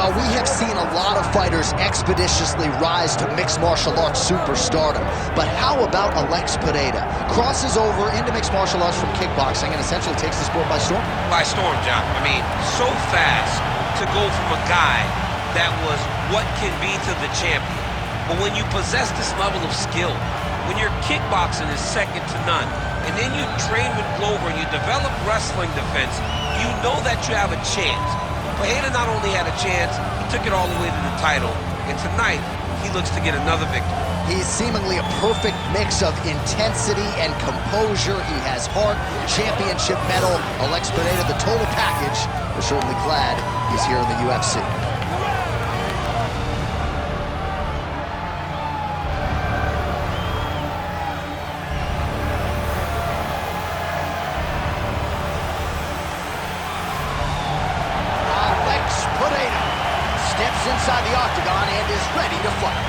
Now, we have seen a lot of fighters expeditiously rise to mixed martial arts superstardom, but how about Alex Pereira? Crosses over into mixed martial arts from kickboxing and essentially takes the sport by storm? By storm, John. I mean, so fast to go from a guy that was what can be to the champion. But when you possess this level of skill, when your kickboxing is second to none, and then you train with Glover and you develop wrestling defense, you know that you have a chance. Pereira not only had a chance, he took it all the way to the title. And tonight, he looks to get another victory. He's seemingly a perfect mix of intensity and composure. He has heart, championship medal, Alex Pereira, the total package. We're certainly glad he's here in the UFC. Steps inside the octagon and is ready to fight.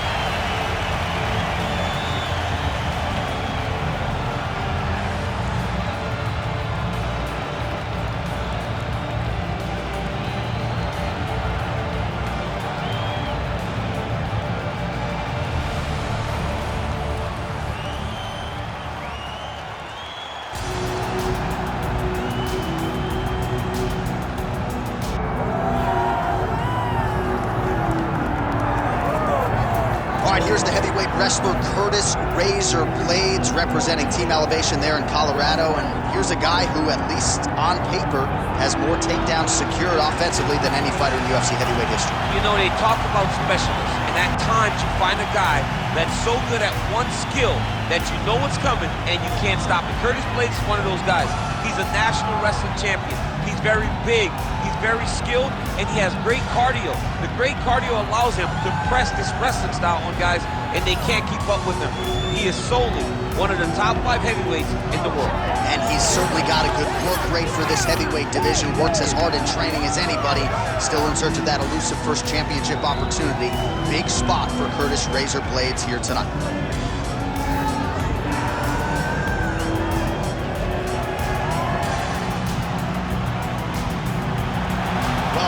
Here's the heavyweight wrestler Curtis "Razor" Blaydes representing Team Elevation there in Colorado. And here's a guy who, at least on paper, has more takedowns secured offensively than any fighter in UFC heavyweight history. You know, they talk about specialists, and at times you find a guy that's so good at one skill that you know what's coming and you can't stop it. Curtis Blaydes is one of those guys. He's a national wrestling champion. He's very big, he's very skilled, and he has great cardio. The great cardio allows him to press this wrestling style on guys, and they can't keep up with him. He is solely one of the top 5 heavyweights in the world. And he's certainly got a good work rate for this heavyweight division, works as hard in training as anybody, still in search of that elusive first championship opportunity. Big spot for Curtis "Razor" Blaydes here tonight.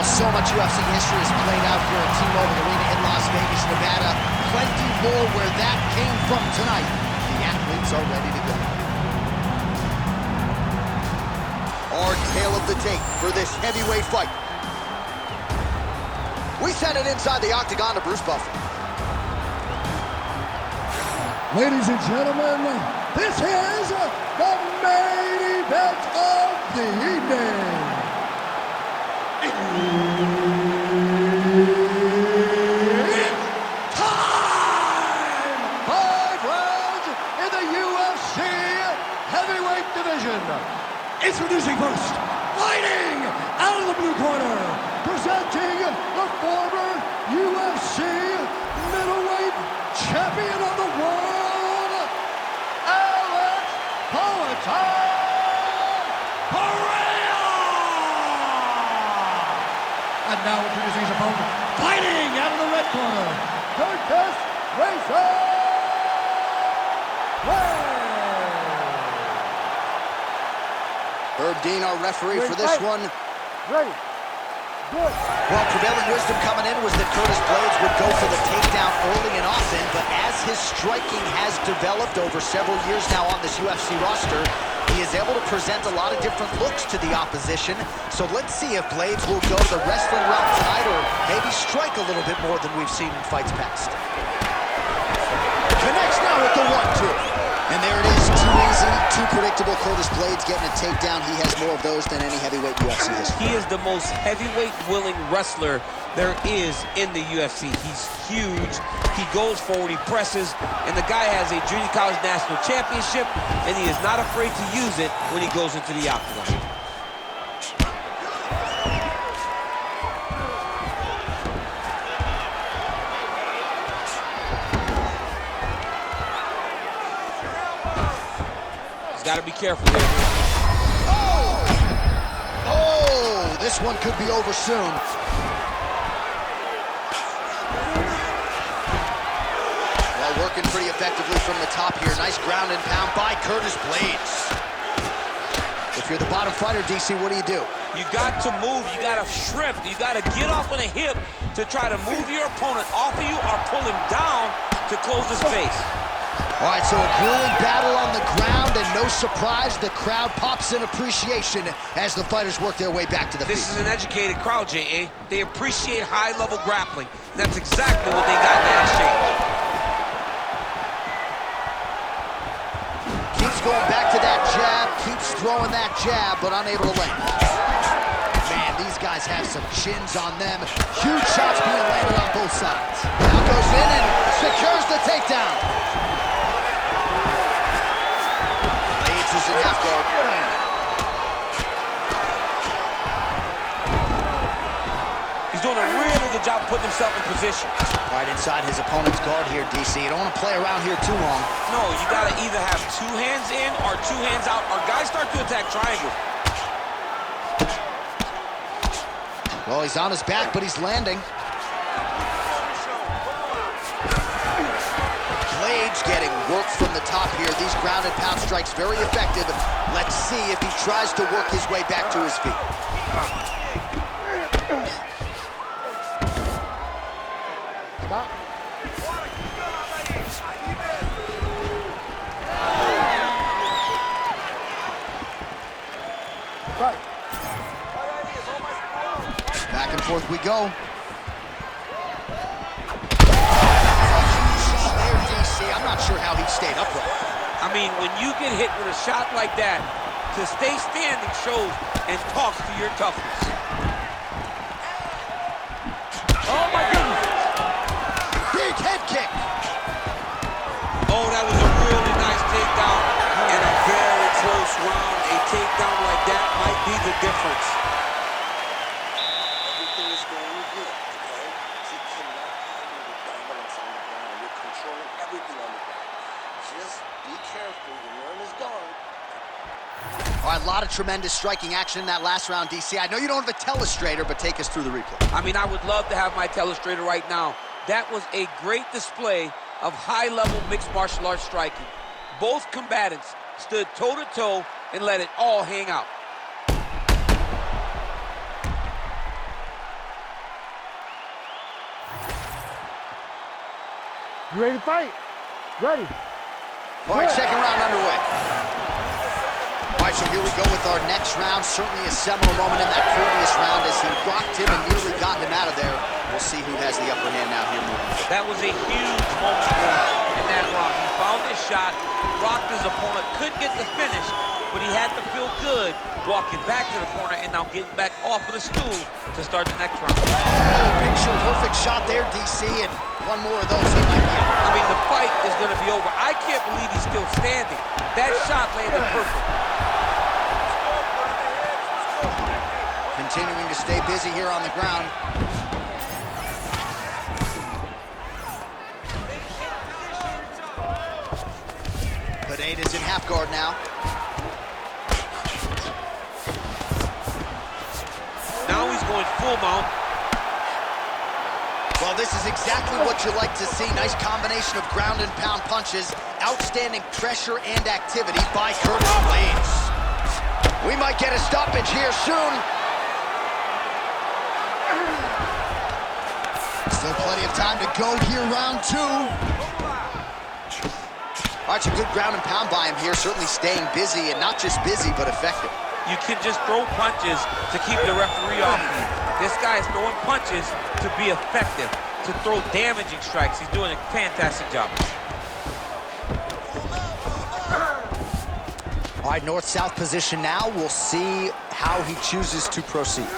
So much UFC history is played out here at T-Mobile Arena in Las Vegas, Nevada. Plenty more where that came from tonight. The athletes are ready to go. Our tale of the tape for this heavyweight fight. We send it inside the octagon to Bruce Buffer. Ladies and gentlemen, this is the main event of the evening. It's time! 5 rounds in the UFC heavyweight division. Introducing first, fighting out of the blue corner, presenting the former UFC middleweight champion of the world, Alex Pereira. And now introducing his opponent, fighting out of the red corner, Curtis Blaydes. Herb Dean, our referee for this one. Ready. Good. Well, prevailing wisdom coming in was that Curtis Blaydes would go for the takedown early and often, but as his striking has developed over several years now on this UFC roster, he is able to present a lot of different looks to the opposition. So let's see if Blaydes will go the wrestling route tonight or maybe strike a little bit more than we've seen in fights past. Connects now with the 1-2. And there it is, too easy, too predictable. Curtis Blaydes getting a takedown. He has more of those than any heavyweight UFC history. He is the most heavyweight-willing wrestler there is in the UFC. He's huge, he goes forward, he presses, and the guy has a junior college national championship, and he is not afraid to use it when he goes into the octagon. Got to be careful here. Oh, this one could be over soon. Well, working pretty effectively from the top here. Nice ground and pound by Curtis Blaydes. If you're the bottom fighter, DC, what do? You got to move, you got to shrimp, you got to get off on a hip to try to move your opponent off of you or pull him down to close the space. All right, so a grueling battle on the ground, and no surprise, the crowd pops in appreciation as the fighters work their way back to the feet. This is an educated crowd, J.A. They appreciate high-level grappling. That's exactly what they got in that exchange. Keeps going back to that jab, keeps throwing that jab, but unable to land. Man, these guys have some chins on them. Huge shots being landed on both sides. Now goes in and secures the takedown. Blaydes is in half guard. He's doing a really good job putting himself in position. Right inside his opponent's guard here, DC. You don't want to play around here too long. No, you got to either have two hands in or two hands out, or guys start to attack triangle. Well, he's on his back, but he's landing. Blaydes getting work from the top here. These ground and pound strikes very effective. Let's see if he tries to work his way back to his feet. Stop. Right. Back and forth we go. There, DC. I'm not sure how he stayed upright. I mean, when you get hit with a shot like that, to stay standing shows and talks to your toughness. Oh my goodness. Big head kick. Oh, that was a really nice takedown and a very close round. A takedown like that might be the difference. Everything is going good, okay? He cannot handle the dominance on the ground. You're controlling everything on the ground. Just be careful when you're in his guard. All right, a lot of tremendous striking action in that last round, DC. I know you don't have a telestrator, but take us through the replay. I mean, I would love to have my telestrator right now. That was a great display of high-level mixed martial arts striking. Both combatants stood toe-to-toe and let it all hang out. You ready to fight? Ready. All right, second round underway. All right, so here we go with our next round. Certainly a seminal moment in that previous round as he rocked him and nearly got him out of there. We'll see who has the upper hand now here moving. That was a huge moment for him in that round. He found his shot, rocked his opponent, couldn't get the finish, but he had to feel good walking back to the corner and now getting back off of the stool to start the next round. Picture perfect shot there, DC, and one more of those he might be out. I mean, the fight is going to be over. I can't believe he's still standing. That shot landed perfect. Continuing to stay busy here on the ground. Blaydes in half guard now. Now he's going full mount. Well, this is exactly what you like to see. Nice combination of ground and pound punches. Outstanding pressure and activity by Curtis Blaydes. We might get a stoppage here soon. Still plenty of time to go here, round two. All right, some good ground and pound by him here, certainly staying busy, and not just busy, but effective. You can just throw punches to keep the referee off you. This guy is throwing punches to be effective, to throw damaging strikes. He's doing a fantastic job. All right, north-south position now. We'll see how he chooses to proceed.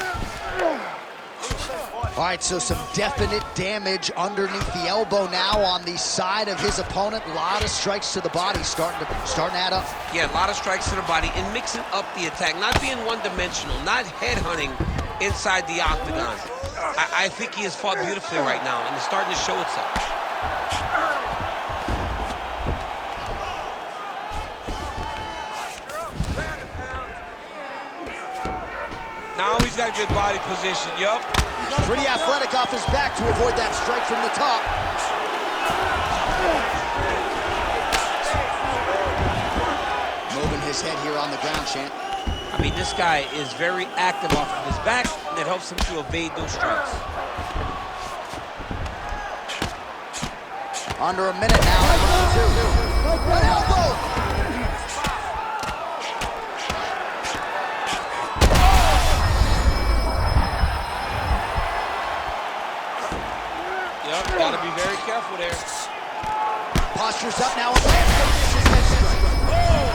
All right, so some definite damage underneath the elbow now on the side of his opponent. A lot of strikes to the body starting to add up. Yeah, a lot of strikes to the body and mixing up the attack, not being one-dimensional, not headhunting inside the octagon. I think he has fought beautifully right now, and it's starting to show itself. Now he's got good body position, yup. Pretty athletic off his back to avoid that strike from the top. Moving his head here on the ground, Champ. I mean, this guy is very active off of his back, and it helps him to evade those strikes. Under a minute now. An elbow! Yep, gotta be very careful there. Posture's up now. And lands the vicious head strike. Oh!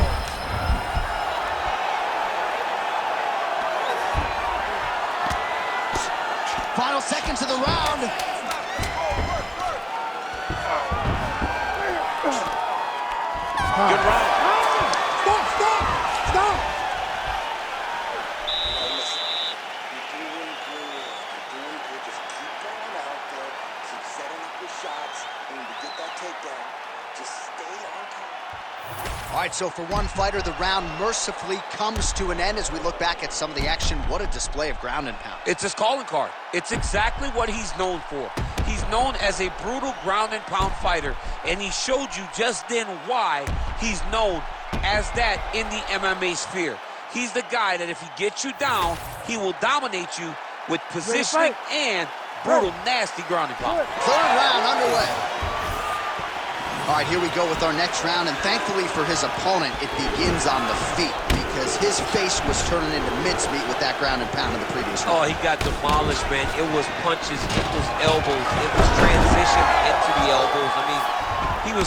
Final seconds of the round. Good round. Stop! Listen, you're doing good. You're doing good. Just keep going out there. Keep setting up your shots. And when you get that takedown, just stay on top. All right, so for one fighter, the round mercifully comes to an end as we look back at some of the action. What a display of ground and pound. It's his calling card. It's exactly what he's known for. He's known as a brutal ground and pound fighter, and he showed you just then why he's known as that in the MMA sphere. He's the guy that if he gets you down, he will dominate you with positioning and brutal, nasty ground and pound. Third round underway. All right, here we go with our next round, and thankfully for his opponent, it begins on the feet because his face was turning into mincemeat with that ground and pound in the previous round. Oh, he got demolished, man. It was punches, it was elbows, it was transition into the elbows. I mean, he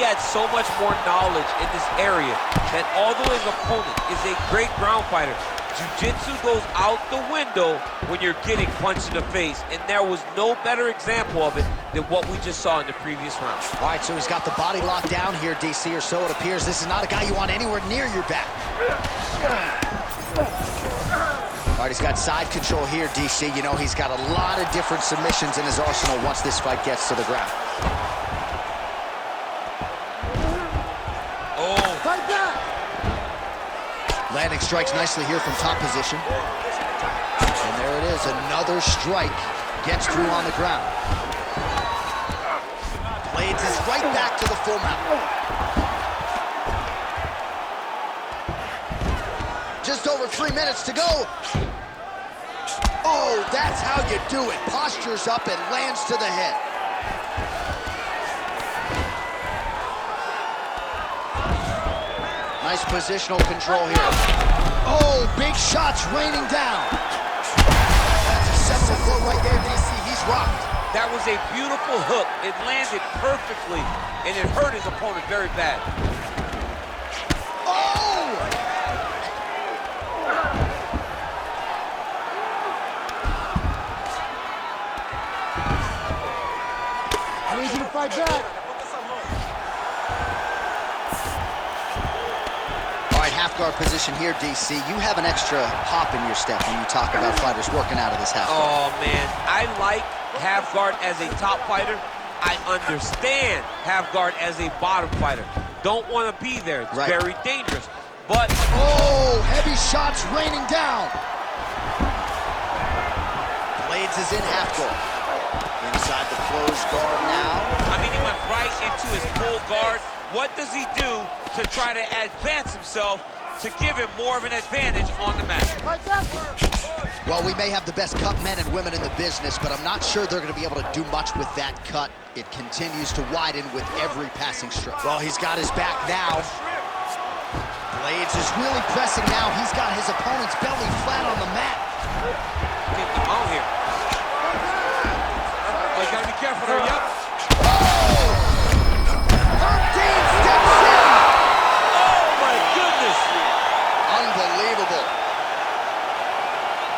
had so much more knowledge in this area that although his opponent is a great ground fighter, jiu-jitsu goes out the window when you're getting punched in the face, and there was no better example of it than what we just saw in the previous round. All right, so he's got the body locked down here, DC, or so it appears. This is not a guy you want anywhere near your back. All right, he's got side control here, DC. You know, he's got a lot of different submissions in his arsenal once this fight gets to the ground. Landing strikes nicely here from top position. And there it is, another strike gets through on the ground. Blaydes is right back to the full mount. Just over 3 minutes to go. Oh, that's how you do it. Postures up and lands to the head. Nice positional control here. Oh, big shots raining down. That's a seminal blow right there, DC. He's rocked. That was a beautiful hook. It landed perfectly, and it hurt his opponent very bad. Oh! I need you to fight back. Half guard position here, DC. You have an extra hop in your step when you talk about fighters working out of this half guard. Oh, man. I like half guard as a top fighter. I understand half guard as a bottom fighter. Don't want to be there. It's very dangerous. But... oh, heavy shots raining down. Blaydes is in half guard. Inside the closed guard now. I mean, he went right into his full guard. What does he do to try to advance himself to give him more of an advantage on the mat? Well, we may have the best cut men and women in the business, but I'm not sure they're going to be able to do much with that cut. It continues to widen with every passing stroke. Well, he's got his back now. Blaydes is really pressing now. He's got his opponent's belly flat on the mat. Get them out here. Oh, you got to be careful there, yep. Unbelievable.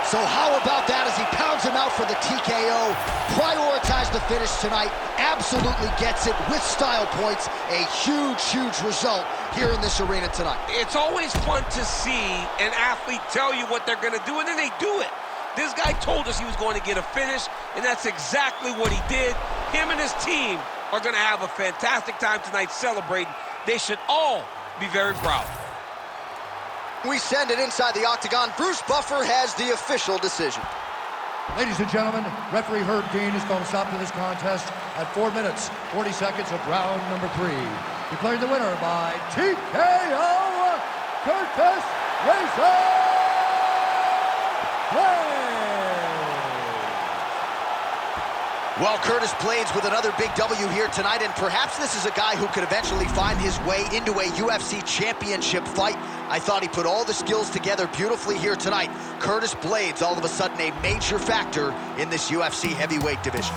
So how about that as he pounds him out for the TKO? Prioritize the finish tonight. Absolutely gets it with style points. A huge, huge result here in this arena tonight. It's always fun to see an athlete tell you what they're going to do, and then they do it. This guy told us he was going to get a finish, and that's exactly what he did. Him and his team are going to have a fantastic time tonight celebrating. They should all be very proud. We send it inside the octagon. Bruce Buffer has the official decision. Ladies and gentlemen, referee Herb Dean is going to stop to this contest at 4 minutes, 40 seconds of round number 3. Declaring the winner by TKO, Curtis Blaydes. Well, Curtis Blaydes with another big W here tonight, and perhaps this is a guy who could eventually find his way into a UFC championship fight. I thought he put all the skills together beautifully here tonight. Curtis Blaydes, all of a sudden, a major factor in this UFC heavyweight division.